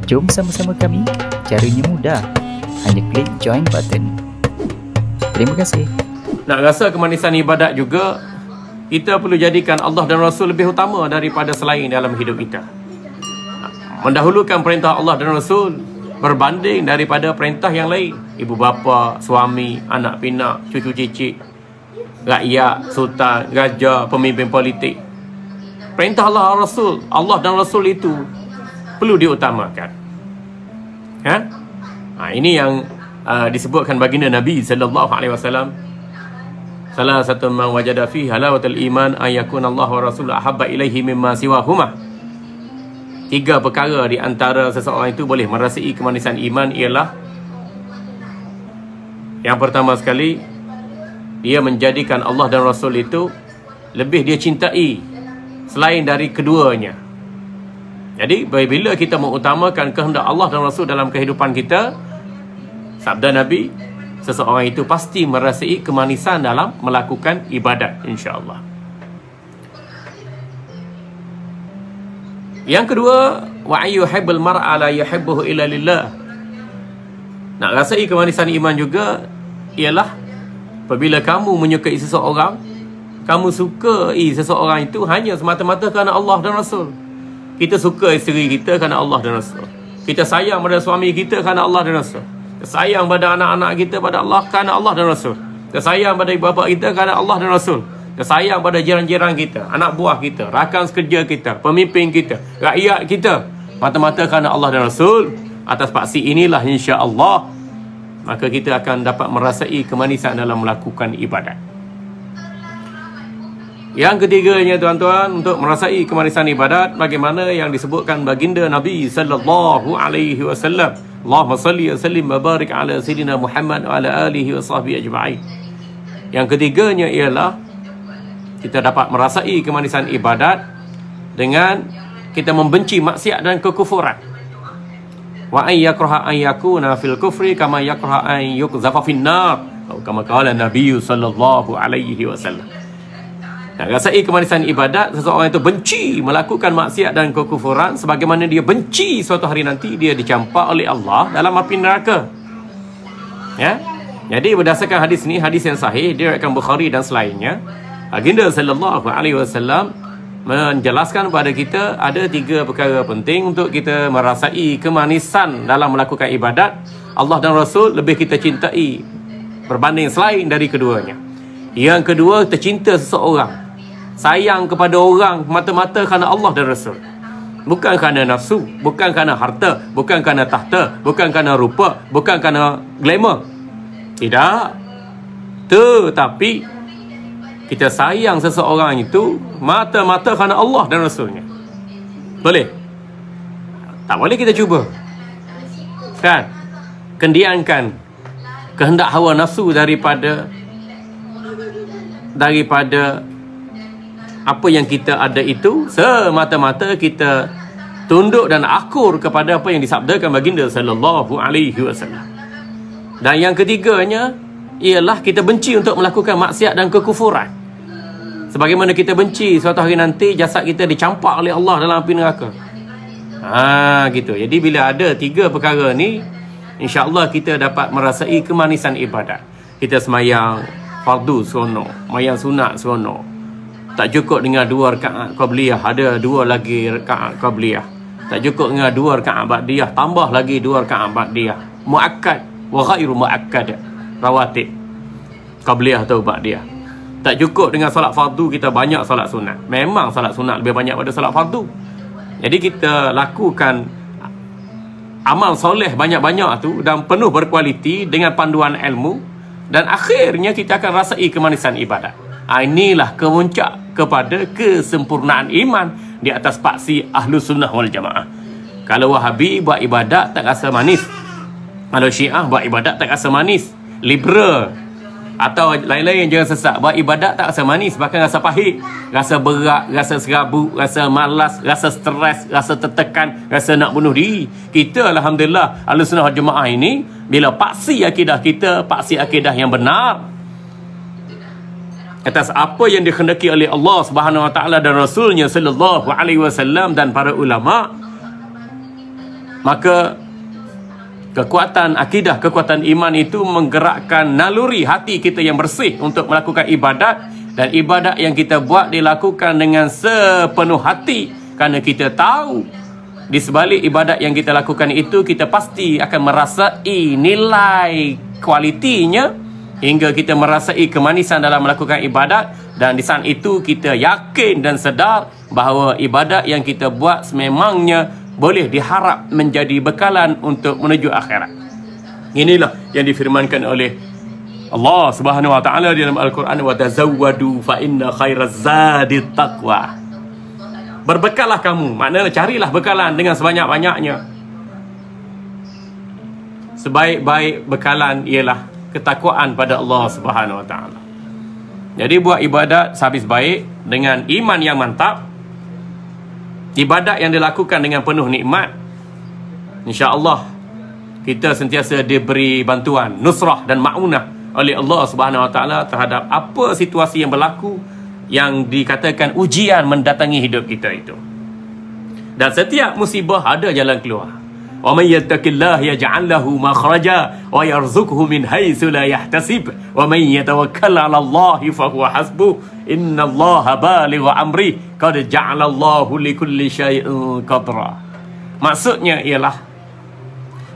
Jom sama-sama kami. Caranya mudah. Hanya klik join button. Terima kasih. Nak rasa kemanisan ibadat juga, kita perlu jadikan Allah dan Rasul lebih utama daripada selain dalam hidup kita. Mendahulukan perintah Allah dan Rasul berbanding daripada perintah yang lain. Ibu bapa, suami, anak pinak, cucu cicit, rakyat, sultan, raja, pemimpin politik. Perintah Allah dan Rasul itu perlu diutamakan. Ini yang disebutkan baginda Nabi sallallahu alaihi wasallam. Salah satu man wajada fi halawatul iman ayakun Allah wa Rasul ahabba ilaihi mimma siwahuma. 3 perkara di antara seseorang itu boleh merasai kemanisan iman ialah, yang pertama sekali, dia menjadikan Allah dan Rasul itu lebih dia cintai selain dari keduanya. Jadi bila kita mengutamakan kehendak Allah dan Rasul dalam kehidupan kita, sabda Nabi, seseorang itu pasti merasai kemanisan dalam melakukan ibadat, insya-Allah. Yang kedua, wa ayyuhibbul mar'a la yuhibbuhu illa lillah. Nak rasai kemanisan iman juga ialah apabila kamu menyukai seseorang, kamu sukai seseorang itu hanya semata-mata kerana Allah dan Rasul. Kita suka isteri kita kerana Allah dan Rasul. Kita sayang pada suami kita kerana Allah dan Rasul. Kita sayang pada anak-anak kita pada Allah kerana Allah dan Rasul. Kita sayang pada ibu bapa kita kerana Allah dan Rasul. Kita sayang pada jiran-jiran kita, anak buah kita, rakan sekerja kita, pemimpin kita, rakyat kita, mata-mata kerana Allah dan Rasul. Atas paksi inilah insya-Allah, maka kita akan dapat merasai kemanisan dalam melakukan ibadat. Yang ketiganya, tuan-tuan, untuk merasai kemanisan ibadat, bagaimana yang disebutkan baginda Nabi sallallahu alaihi wasallam. Allahumma salli wa sallim wa barik ala sayyidina Muhammad wa ala alihi wa sahbihi ajma'in. Yang ketiganya ialah kita dapat merasai kemanisan ibadat dengan kita membenci maksiat dan kekufuran. Wa ay yakraha an yakuna fil kufri kama yakraha an yukzafa fin nar, atau kama qala Nabi sallallahu alaihi wasallam. Nak rasai kemanisan ibadat, seseorang itu benci melakukan maksiat dan kekufuran sebagaimana dia benci suatu hari nanti dia dicampak oleh Allah dalam api neraka. Jadi berdasarkan hadis ni, hadis yang sahih diriwayatkan Bukhari dan selainnya, baginda sallallahu alaihi wasallam menjelaskan kepada kita ada 3 perkara penting untuk kita merasai kemanisan dalam melakukan ibadat. Allah dan Rasul lebih kita cintai berbanding selain dari keduanya. Yang kedua, tercinta seseorang, sayang kepada orang mata-mata kerana Allah dan Rasul, bukan kerana nafsu, bukan kerana harta, bukan kerana tahta, bukan kerana rupa, bukan kerana glamour. Tidak, tetapi kita sayang seseorang itu mata-mata kerana Allah dan Rasulnya. Boleh? Tak boleh kita cuba, kan? Kendiankan kehendak hawa nafsu daripada apa yang kita ada itu, semata-mata kita tunduk dan akur kepada apa yang disabdakan baginda sallallahu alaihi wasallam. Dan yang ketiganya ialah kita benci untuk melakukan maksiat dan kekufuran. Sebagaimana kita benci suatu hari nanti jasad kita dicampak oleh Allah dalam api neraka. Gitu. Jadi bila ada 3 perkara ni, insya-Allah kita dapat merasai kemanisan ibadat. Kita semayang fardu seronok, semayang sunat seronok. Tak cukup dengan 2 rakaat qabliyah, ada 2 lagi rakaat qabliyah. Tak cukup dengan 2 rakaat ba'diyah, tambah lagi 2 rakaat ba'diyah. Muakkad wa ghairu muakkad, rawatib, qabliyah atau ba'diyah. Tak cukup dengan solat fardu, kita banyak solat sunat. Memang solat sunat lebih banyak pada solat fardu. Jadi kita lakukan amal soleh banyak-banyak tu dan penuh berkualiti dengan panduan ilmu, dan akhirnya kita akan rasai kemanisan ibadat. Inilah kemuncak kepada kesempurnaan iman di atas paksi Ahlus Sunnah wal Jamaah. Kalau Wahabi buat ibadat tak rasa manis, kalau Syiah buat ibadat tak rasa manis, liberal atau lain-lain yang jangan sesat buat ibadat tak rasa manis, bahkan rasa pahit, rasa berat, rasa serabut, rasa malas, rasa stres, rasa tertekan, rasa nak bunuh diri. Kita alhamdulillah Ahlus Sunnah wal Jamaah ini, bila paksi akidah kita, paksi akidah yang benar atas apa yang dikhendaki oleh Allah Subhanahu wa taala dan Rasulnya sallallahu alaihi wasallam dan para ulama, Maka kekuatan akidah, kekuatan iman itu menggerakkan naluri hati kita yang bersih untuk melakukan ibadat, dan ibadat yang kita buat dilakukan dengan sepenuh hati kerana kita tahu di sebalik ibadat yang kita lakukan itu kita pasti akan merasai nilai kualitinya hingga kita merasai kemanisan dalam melakukan ibadat, dan di saat itu kita yakin dan sedar bahawa ibadat yang kita buat sememangnya boleh diharap menjadi bekalan untuk menuju akhirat. Inilah yang difirmankan oleh Allah Subhanahu wa taala dalam Al-Quran, wa tazawwadu fa inna khairaz zadi taqwa. Berbekallah kamu, maknanya carilah bekalan dengan sebanyak-banyaknya. Sebaik-baik bekalan ialah ketakwaan pada Allah Subhanahu wa taala. Jadi buat ibadat sehabis baik dengan iman yang mantap, ibadat yang dilakukan dengan penuh nikmat, insya-Allah kita sentiasa diberi bantuan, nusrah dan ma'unah oleh Allah Subhanahu wa taala terhadap apa situasi yang berlaku yang dikatakan ujian mendatangi hidup kita itu. Dan setiap musibah ada jalan keluar. Wa may yattaqillaha yaj'al lahu makhraja wa yarzuqhu min haitsu la yahtasib wa may yatawakkal 'ala Allahi fa huwa hasbuh innallaha balighu amri qad ja'ala Allahu likulli syai'in qadra. Maksudnya ialah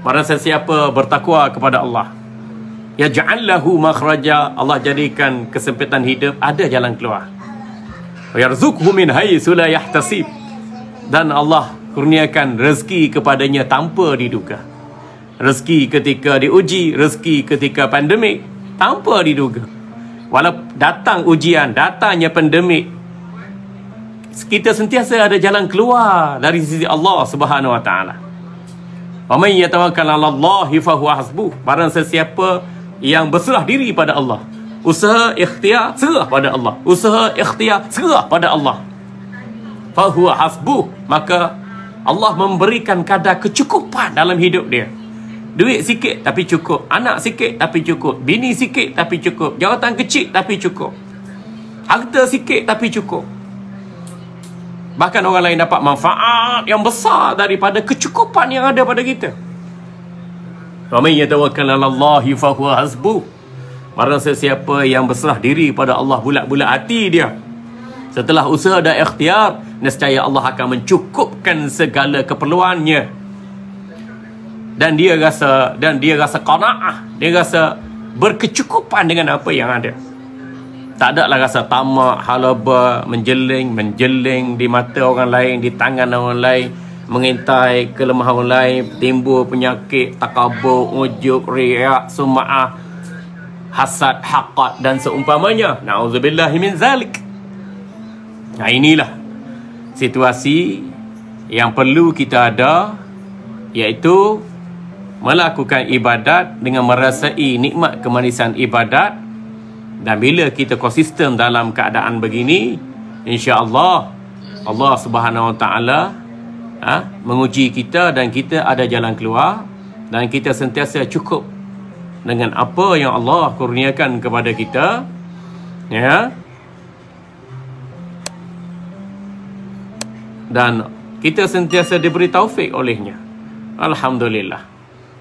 barang sesiapa bertakwa kepada Allah, yaj'al lahu makhraja, Allah jadikan kesempitan hidup ada jalan keluar. Wa yarzuqhu min haitsu la yahtasib, dan Allah kurniakan rezeki kepadanya tanpa diduga. Rezeki ketika diuji, rezeki ketika pandemik, tanpa diduga. Walau datang ujian, datangnya pandemik, kita sentiasa ada jalan keluar dari sisi Allah Subhanahu wa taala. Wa may yatawakkal 'ala Allahi fa huwa hasbuh. Barang sesiapa yang berserah diri pada Allah, usaha ikhtiar serah pada Allah, usaha ikhtiar serah pada Allah, fa huwa hasbuh, maka Allah memberikan kadar kecukupan dalam hidup dia. Duit sikit tapi cukup, anak sikit tapi cukup, bini sikit tapi cukup, jawatan kecil tapi cukup, harta sikit tapi cukup. Bahkan orang lain dapat manfaat yang besar daripada kecukupan yang ada pada kita. Wa may yatawakkal 'ala Allahi fa huwa hasbuh. Barang sesiapa yang berserah diri pada Allah bulat-bulat hati dia, setelah usaha dan ikhtiar, nescaya Allah akan mencukupkan segala keperluannya. Dan dia rasa qanaah, dia rasa berkecukupan dengan apa yang ada. Tak ada lah rasa tamak, halaba, menjeling di mata orang lain, di tangan orang lain, mengintai kelemahan orang lain, timbul penyakit, takabur, ujub, riak, sum'ah, hasad, haqad dan seumpamanya. Na'udzubillahi min zalik. Nah, inilah situasi yang perlu kita ada, iaitu melakukan ibadat dengan merasai nikmat kemanisan ibadat. Dan bila kita konsisten dalam keadaan begini, insya-Allah Allah Subhanahu wa taala menguji kita dan kita ada jalan keluar, dan kita sentiasa cukup dengan apa yang Allah kurniakan kepada kita, ya. Dan kita sentiasa diberi taufik olehnya. Alhamdulillah.